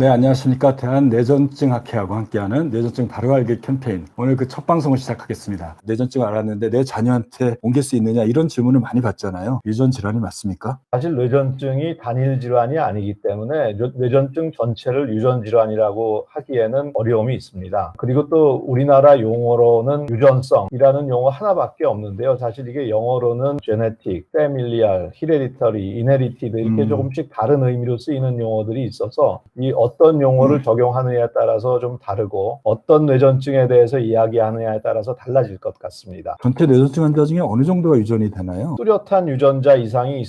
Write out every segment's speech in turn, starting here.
네, 안녕하십니까. 대한뇌전증학회하고 함께하는 뇌전증 바로 알기 캠페인. 오늘 그 첫 방송을 시작하겠습니다. 뇌전증을 알았는데 내 자녀한테 옮길 수 있느냐 이런 질문을 많이 받잖아요. 유전 질환이 맞습니까? 사실 뇌전증이 단일 질환이 아니기 때문에 뇌전증 전체를 유전 질환이라고 하기에는 어려움이 있습니다. 그리고 또 우리나라 용어로는 유전성이라는 용어 하나밖에 없는데요. 사실 이게 영어로는 genetic, familial, hereditary, inherited 이렇게 조금씩 다른 의미로 쓰이는 용어들이 있어서 이 어떤 용어를 적용하느냐에 따라서 좀 다르고 어떤 뇌전증에 대해서 이야기하느냐에 따라서 달라질 것 같습니다. 전체 뇌전증 환자 중에 어느 정도가 유전이 되나요? 뚜렷한 유전자 이상이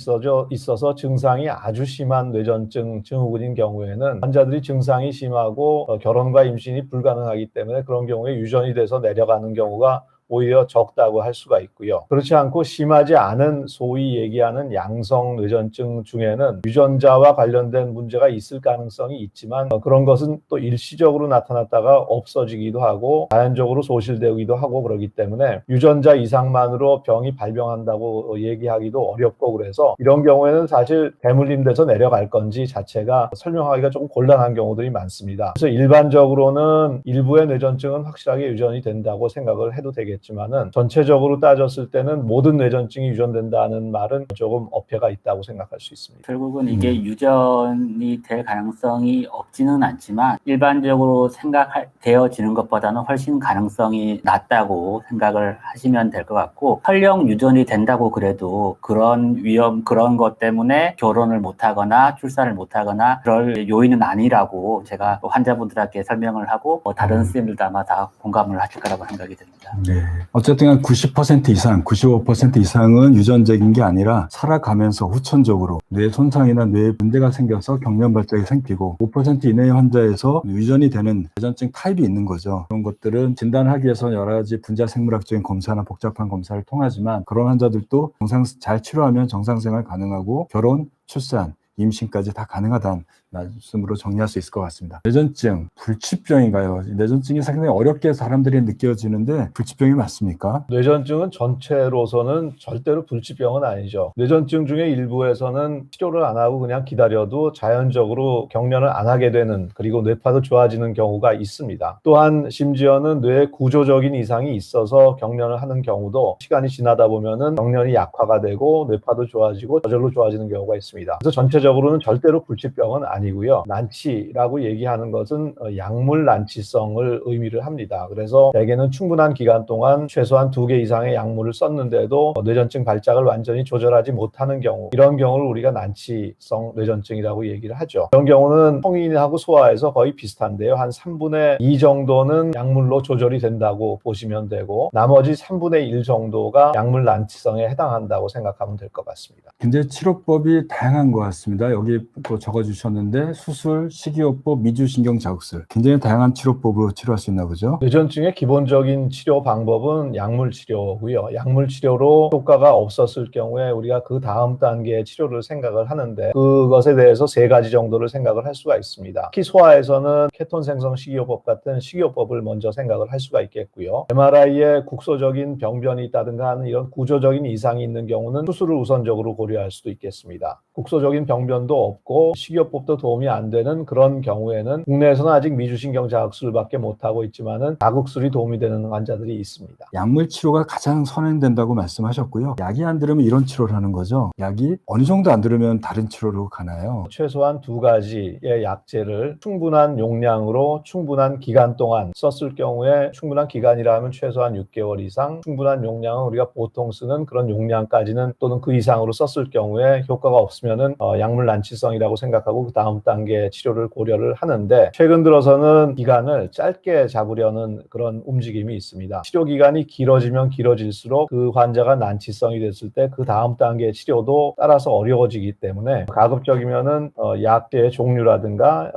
있어서 증상이 아주 심한 뇌전증 증후군인 경우에는 환자들이 증상이 심하고 결혼과 임신이 불가능하기 때문에 그런 경우에 유전이 돼서 내려가는 경우가 오히려 적다고 할 수가 있고요. 그렇지 않고 심하지 않은 소위 얘기하는 양성 뇌전증 중에는 유전자와 관련된 문제가 있을 가능성이 있지만 그런 것은 또 일시적으로 나타났다가 없어지기도 하고 자연적으로 소실되기도 하고 그러기 때문에 유전자 이상만으로 병이 발병한다고 얘기하기도 어렵고 그래서 이런 경우에는 사실 대물림돼서 내려갈 건지 자체가 설명하기가 조금 곤란한 경우들이 많습니다. 그래서 일반적으로는 일부의 뇌전증은 확실하게 유전이 된다고 생각을 해도 되겠습니다. 지만은 전체적으로 따졌을 때는 모든 뇌전증이 유전된다는 말은 조금 어폐가 있다고 생각할 수 있습니다. 결국은 이게 유전이 될 가능성이 없지는 않지만 일반적으로 생각되어지는 것보다는 훨씬 가능성이 낮다고 생각을 하시면 될 것 같고, 설령 유전이 된다고 그래도 그런 위험, 그런 것 때문에 결혼을 못하거나 출산을 못하거나 그럴 요인은 아니라고 제가 환자분들한테 설명을 하고 다른 선생님들도 아마 다 공감을 하실 거라고 생각이 듭니다. 네. 어쨌든 한 90% 이상, 95% 이상은 유전적인 게 아니라 살아가면서 후천적으로 뇌 손상이나 뇌에 문제가 생겨서 경련 발작이 생기고 5% 이내의 환자에서 유전이 되는 뇌전증 타입이 있는 거죠. 그런 것들은 진단하기 위해서 여러 가지 분자 생물학적인 검사나 복잡한 검사를 통하지만 그런 환자들도 잘 치료하면 정상생활 가능하고 결혼, 출산, 임신까지 다 가능하다는 말씀으로 정리할 수 있을 것 같습니다. 뇌전증, 불치병인가요? 뇌전증이 상당히 어렵게 사람들이 느껴지는데 불치병이 맞습니까? 뇌전증은 전체로서는 절대로 불치병은 아니죠. 뇌전증 중에 일부에서는 치료를 안 하고 그냥 기다려도 자연적으로 경련을 안 하게 되는, 그리고 뇌파도 좋아지는 경우가 있습니다. 또한 심지어는 뇌에 구조적인 이상이 있어서 경련을 하는 경우도 시간이 지나다 보면은 경련이 약화가 되고 뇌파도 좋아지고 저절로 좋아지는 경우가 있습니다. 그래서 전체적으로는 절대로 불치병은 아니고요. 난치라고 얘기하는 것은 약물 난치성을 의미를 합니다. 그래서 대개는 충분한 기간 동안 최소한 2개 이상의 약물을 썼는데도 뇌전증 발작을 완전히 조절하지 못하는 경우, 이런 경우를 우리가 난치성 뇌전증이라고 얘기를 하죠. 이런 경우는 성인하고 소아에서 거의 비슷한데요. 한 3분의 2 정도는 약물로 조절이 된다고 보시면 되고 나머지 3분의 1 정도가 약물 난치성에 해당한다고 생각하면 될 것 같습니다. 굉장히 치료법이 다양한 것 같습니다. 여기 또 적어주셨는데 수술, 식이요법, 미주신경 자극술 굉장히 다양한 치료법으로 치료할 수 있나 보죠? 뇌전증의 기본적인 치료 방법은 약물 치료고요. 약물 치료로 효과가 없었을 경우에 우리가 그 다음 단계의 치료를 생각을 하는데 그것에 대해서 3가지 정도를 생각을 할 수가 있습니다. 특히 소아에서는 케톤 생성 식이요법 같은 식이요법을 먼저 생각을 할 수가 있겠고요. MRI에 국소적인 병변이 있다든가 하는 이런 구조적인 이상이 있는 경우는 수술을 우선적으로 고려할 수도 있겠습니다. 국소적인 병변도 없고 식이요법도 도움이 안 되는 그런 경우에는 국내에서는 아직 미주신경 자극술밖에 못하고 있지만은 자극술이 도움이 되는 환자들이 있습니다. 약물 치료가 가장 선행된다고 말씀하셨고요. 약이 안 들으면 이런 치료를 하는 거죠. 약이 어느 정도 안 들으면 다른 치료로 가나요? 최소한 2가지의 약제를 충분한 용량으로 충분한 기간 동안 썼을 경우에, 충분한 기간이라 하면 최소한 6개월 이상, 충분한 용량은 우리가 보통 쓰는 그런 용량까지는 또는 그 이상으로 썼을 경우에 효과가 없으면은 약물 난치성이라고 생각하고 그 다음 단계 치료를 고려를 하는데, 최근 들어서는 기간을 짧게 잡으려는 그런 움직임이 있습니다. 치료 기간이 길어지면 길어질수록 그 환자가 난치성이 됐을 때 그 다음 단계의 치료도 따라서 어려워지기 때문에 가급적이면은 약제의 종류라든가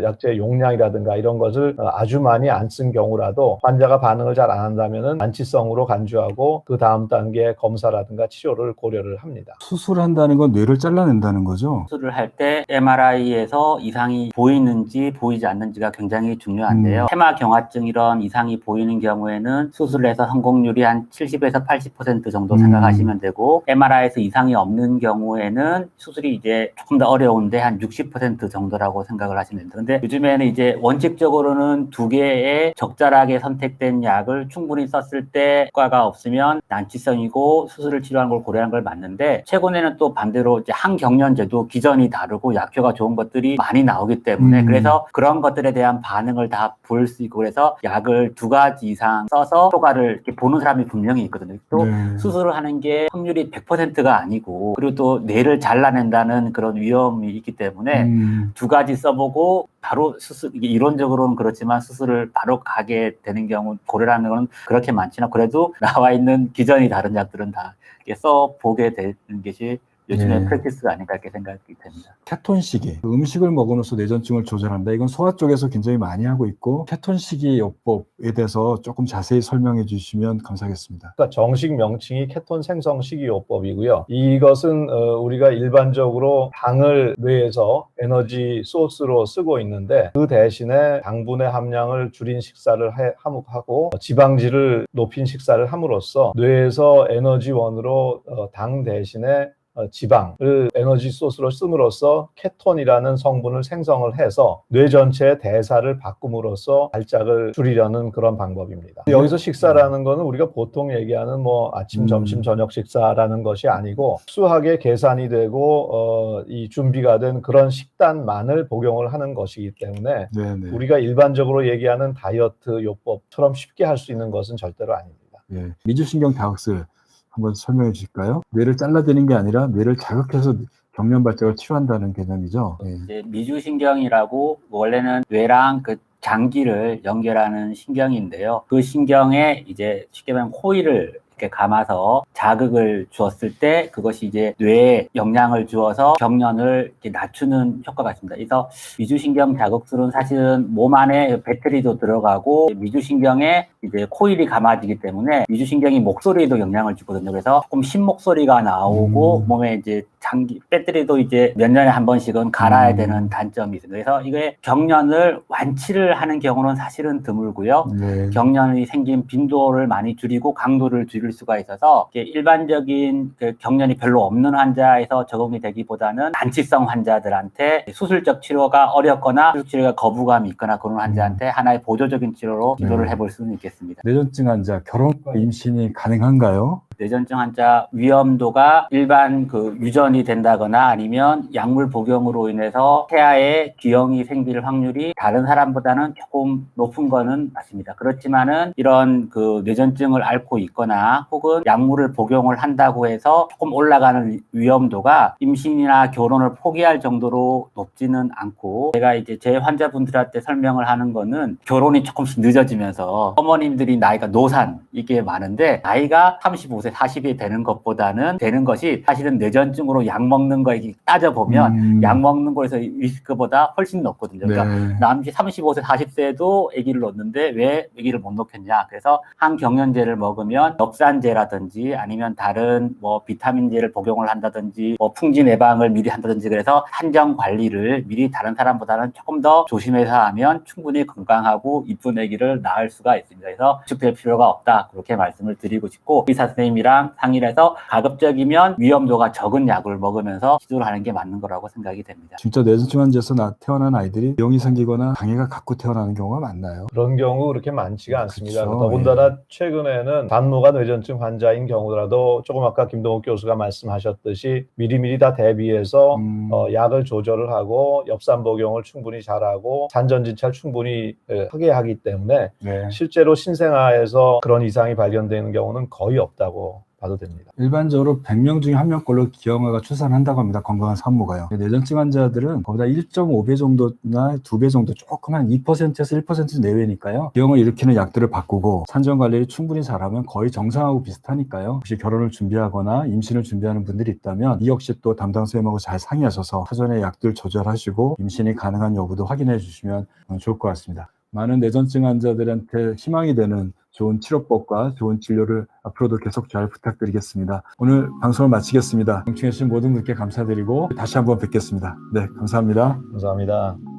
약제의 용량이라든가 이런 것을 아주 많이 안 쓴 경우라도 환자가 반응을 잘 안 한다면은 난치성으로 간주하고 그 다음 단계 검사라든가 치료를 고려를 합니다. 수술한다는 건 뇌를 잘라낸다는 거죠? 수술을 할 때 MRI MRI에서 이상이 보이는지 보이지 않는지가 굉장히 중요한데요. 해마경화증 이런 이상이 보이는 경우에는 수술을 해서 성공률이 한 70에서 80% 정도 생각하시면 되고, MRI에서 이상이 없는 경우에는 수술이 이제 조금 더 어려운데 한 60% 정도라고 생각을 하시면 됩니다. 근데 요즘에는 이제 원칙적으로는 두 개의 적절하게 선택된 약을 충분히 썼을 때 효과가 없으면 난치성이고 수술을 치료하는 걸 고려하는 걸 맞는데, 최근에는 또 반대로 이제 항경련제도 기전이 다르고 약효가 좋은 것들이 많이 나오기 때문에 그래서 그런 것들에 대한 반응을 다 볼 수 있고, 그래서 약을 2가지 이상 써서 효과를 이렇게 보는 사람이 분명히 있거든요. 또 수술을 하는 게 확률이 100%가 아니고, 그리고 또 뇌를 잘라낸다는 그런 위험이 있기 때문에 2가지 써보고 바로 수술, 이게 이론적으로는 그렇지만 수술을 바로 가게 되는 경우 고려하는 건 그렇게 많지는, 그래도 나와 있는 기전이 다른 약들은 다 써보게 되는 것이 요즘의 프랙티스가 아닌가 이렇게 생각이 됩니다. 케톤식이 음식을 먹으면서 뇌전증을 조절한다. 이건 소아 쪽에서 굉장히 많이 하고 있고, 케톤식이 요법에 대해서 조금 자세히 설명해 주시면 감사하겠습니다. 그러니까 정식 명칭이 케톤 생성 식이요법이고요. 이것은 우리가 일반적으로 당을 뇌에서 에너지 소스로 쓰고 있는데, 그 대신에 당분의 함량을 줄인 식사를 하고 지방질을 높인 식사를 함으로써 뇌에서 에너지원으로 당 대신에 지방을 에너지 소스로 씀으로써 케톤이라는 성분을 생성을 해서 뇌 전체의 대사를 바꿈으로써 발작을 줄이려는 그런 방법입니다. 여기서 식사라는 거는 우리가 보통 얘기하는 뭐 아침, 점심, 저녁 식사라는 것이 아니고, 수하게 계산이 되고 이 준비가 된 그런 식단만을 복용을 하는 것이기 때문에 우리가 일반적으로 얘기하는 다이어트 요법처럼 쉽게 할 수 있는 것은 절대로 아닙니다. 미주신경 자극술 한번 설명해 주실까요? 뇌를 잘라내는 게 아니라 뇌를 자극해서 경련 발작을 치료한다는 개념이죠. 이제 미주신경이라고 원래는 뇌랑 그 장기를 연결하는 신경인데요. 그 신경에 이제 쉽게 말하면 코일을 이렇게 감아서 자극을 주었을 때 그것이 이제 뇌에 영향을 주어서 경련을 이렇게 낮추는 효과가 있습니다. 그래서 미주신경 자극술은 사실은 몸 안에 배터리도 들어가고 미주신경에 이제 코일이 감아지기 때문에 미주신경이 목소리에도 영향을 주거든요. 그래서 조금 신목소리가 나오고 몸에 이제 장기 배터리도 이제 몇 년에 한 번씩은 갈아야 되는 단점이 있습니다. 그래서 이게 경련을 완치를 하는 경우는 사실은 드물고요. 경련이 생긴 빈도를 많이 줄이고 강도를 줄일 수가 있어서 일반적인 그 경련이 별로 없는 환자에서 적용이 되기보다는 난치성 환자들한테 수술적 치료가 어렵거나 수술 치료가 거부감이 있거나 그런 환자한테 하나의 보조적인 치료로 기도를 해볼 수는 있겠습니다. 뇌전증 환자 결혼과 임신이 가능한가요? 뇌전증 환자 위험도가 일반 그 유전이 된다거나 아니면 약물 복용으로 인해서 태아에 기형이 생길 확률이 다른 사람보다는 조금 높은 거는 맞습니다. 그렇지만은 이런 그 뇌전증을 앓고 있거나 혹은 약물을 복용을 한다고 해서 조금 올라가는 위험도가 임신이나 결혼을 포기할 정도로 높지는 않고, 제가 이제 제 환자분들한테 설명을 하는 거는 결혼이 조금씩 늦어지면서 어머님들이 나이가 노산 이게 많은데, 나이가 35세 40이 되는 것보다는 되는 것이 사실은 뇌전증으로 약 먹는 거에 따져보면 약 먹는 거에서 리스크보다 훨씬 높거든요. 그러니까 남이 35세 40세도 아기를 놓는데 왜 아기를 못 놓겠냐. 그래서 항경련제를 먹으면 엽산제라든지 아니면 다른 뭐 비타민제를 복용을 한다든지 뭐 풍진 예방을 미리 한다든지, 그래서 한정 관리를 미리 다른 사람보다는 조금 더 조심해서 하면 충분히 건강하고 이쁜 아기를 낳을 수가 있습니다. 그래서 위축될 필요가 없다, 그렇게 말씀을 드리고 싶고, 의사 선생님이랑 상의를 해서 가급적이면 위험도가 적은 약을 먹으면서 치료를 하는 게 맞는 거라고 생각이 됩니다. 진짜 뇌전증 환자에서 태어난 아이들이 병이 생기거나 장애가 갖고 태어나는 경우가 많나요? 그런 경우 그렇게 많지가 않습니다. 그렇죠. 더군다나 최근에는 단모가 뇌전증 환자인 경우라도 조금 아까 김동욱 교수가 말씀하셨듯이 미리미리 다 대비해서 약을 조절을 하고 엽산 복용을 충분히 잘하고 산전진찰 충분히 하게 하기 때문에 실제로 신생아에서 그런 이상이 발견되는 경우는 거의 없다고 봐도 됩니다. 일반적으로 100명 중에 1명꼴로 기형아가 출산한다고 합니다. 건강한 산모가요. 뇌전증 환자들은 거기다 1.5배 정도나 2배 정도, 조금 한 2%에서 1% 내외니까요. 기형을 일으키는 약들을 바꾸고 산전 관리를 충분히 잘하면 거의 정상하고 비슷하니까요. 혹시 결혼을 준비하거나 임신을 준비하는 분들이 있다면 이 역시 또 담당 선생님하고 잘 상의하셔서 사전에 약들 조절하시고 임신이 가능한 여부도 확인해 주시면 좋을 것 같습니다. 많은 뇌전증 환자들한테 희망이 되는 좋은 치료법과 좋은 진료를 앞으로도 계속 잘 부탁드리겠습니다. 오늘 방송을 마치겠습니다. 경청해주신 모든 분께 감사드리고 다시 한번 뵙겠습니다. 네, 감사합니다. 감사합니다.